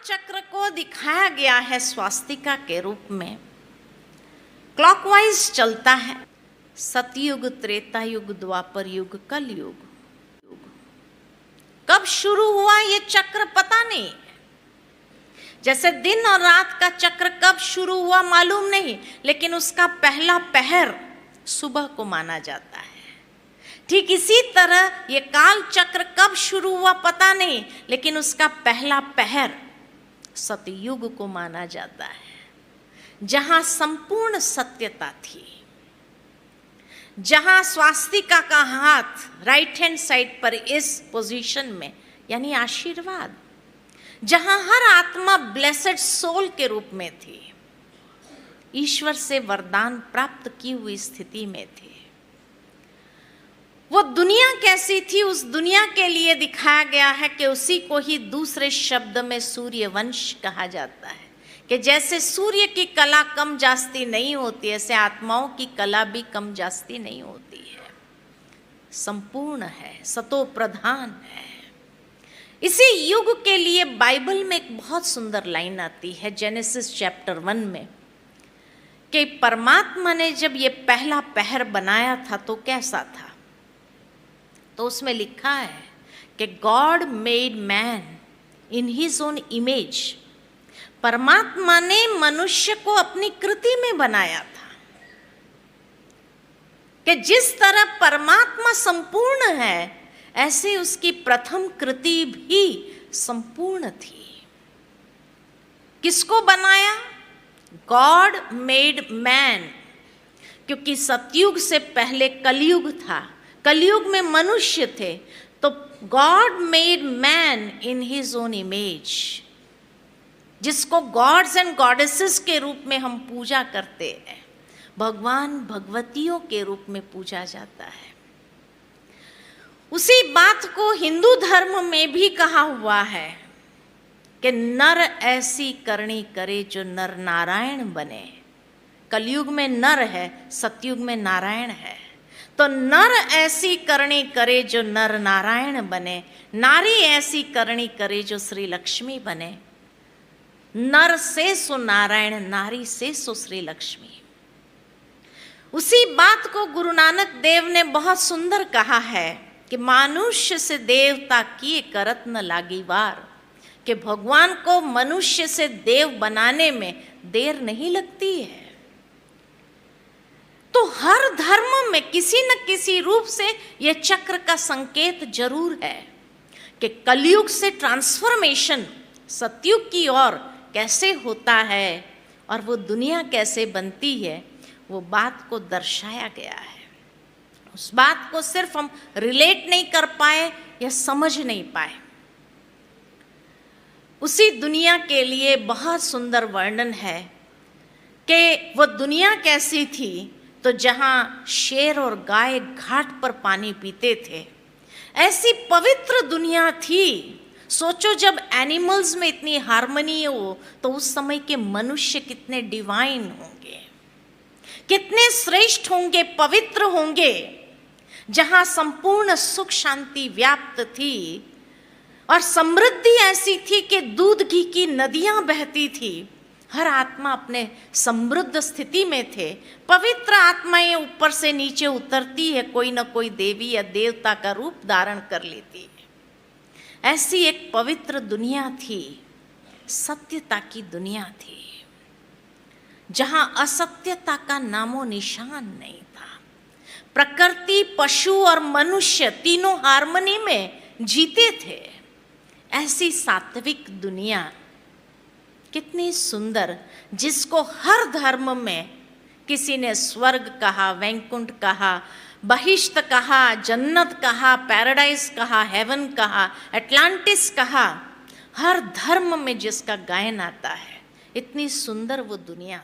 चक्र को दिखाया गया है स्वास्तिका के रूप में। क्लॉकवाइज चलता है, सतयुग, त्रेता युग, द्वापर युग, कल युग। कब शुरू हुआ ये चक्र पता नहीं, जैसे दिन और रात का चक्र कब शुरू हुआ मालूम नहीं, लेकिन उसका पहला पहर सुबह को माना जाता है। ठीक इसी तरह ये काल चक्र कब शुरू हुआ पता नहीं, लेकिन उसका पहला पहर सतयुग को माना जाता है, जहां संपूर्ण सत्यता थी, जहां स्वास्तिका का हाथ राइट हैंड साइड पर इस पोजीशन में यानी आशीर्वाद, जहां हर आत्मा ब्लेसेड सोल के रूप में थी, ईश्वर से वरदान प्राप्त की हुई स्थिति में थी। वो दुनिया कैसी थी, उस दुनिया के लिए दिखाया गया है कि उसी को ही दूसरे शब्द में सूर्य वंश कहा जाता है, कि जैसे सूर्य की कला कम जास्ती नहीं होती, ऐसे आत्माओं की कला भी कम जास्ती नहीं होती है, संपूर्ण है, सतो प्रधान है। इसी युग के लिए बाइबल में एक बहुत सुंदर लाइन आती है जेनेसिस चैप्टर 1 में, कि परमात्मा ने जब ये पहला पहर बनाया था तो कैसा था। तो उसमें लिखा है कि God made man in his own image. परमात्मा ने मनुष्य को अपनी कृति में बनाया था, कि जिस तरह परमात्मा संपूर्ण है, ऐसे उसकी प्रथम कृति भी संपूर्ण थी। किसको बनाया? गॉड मेड मैन, क्योंकि सतयुग से पहले कलयुग था, कलयुग में मनुष्य थे, तो God made man in his own image, जिसको गॉड्स एंड गॉडेसेस के रूप में हम पूजा करते हैं, भगवान भगवतियों के रूप में पूजा जाता है। उसी बात को हिंदू धर्म में भी कहा हुआ है कि नर ऐसी करनी करे जो नर नारायण बने। कलयुग में नर है, सतयुग में नारायण है, तो नर ऐसी करनी करे जो नर नारायण बने, नारी ऐसी करनी करे जो श्री लक्ष्मी बने। नर से सो नारायण, नारी से सो श्री लक्ष्मी। उसी बात को गुरु नानक देव ने बहुत सुंदर कहा है कि मनुष्य से देवता किए करत न लागी वार, कि भगवान को मनुष्य से देव बनाने में देर नहीं लगती है। तो हर धर्म में किसी न किसी रूप से यह चक्र का संकेत जरूर है कि कलयुग से ट्रांसफॉर्मेशन सतयुग की ओर कैसे होता है और वो दुनिया कैसे बनती है, वो बात को दर्शाया गया है। उस बात को सिर्फ हम रिलेट नहीं कर पाए या समझ नहीं पाए। उसी दुनिया के लिए बहुत सुंदर वर्णन है कि वो दुनिया कैसी थी, तो जहाँ शेर और गाय घाट पर पानी पीते थे, ऐसी पवित्र दुनिया थी। सोचो जब एनिमल्स में इतनी हार्मनी हो, तो उस समय के मनुष्य कितने डिवाइन होंगे, कितने श्रेष्ठ होंगे, पवित्र होंगे, जहाँ संपूर्ण सुख शांति व्याप्त थी और समृद्धि ऐसी थी कि दूध घी की नदियां बहती थी। हर आत्मा अपने समृद्ध स्थिति में थे। पवित्र आत्माएं ऊपर से नीचे उतरती है, कोई न कोई देवी या देवता का रूप धारण कर लेती है। ऐसी एक पवित्र दुनिया थी, सत्यता की दुनिया थी, जहां असत्यता का नामो निशान नहीं था। प्रकृति, पशु और मनुष्य तीनों हार्मनी में जीते थे। ऐसी सात्विक दुनिया कितनी सुंदर, जिसको हर धर्म में किसी ने स्वर्ग कहा, वैकुंठ कहा, बहिष्ट कहा, जन्नत कहा, पैराडाइज कहा, हेवन कहा, एटलांटिस कहा। हर धर्म में जिसका गायन आता है, इतनी सुंदर वो दुनिया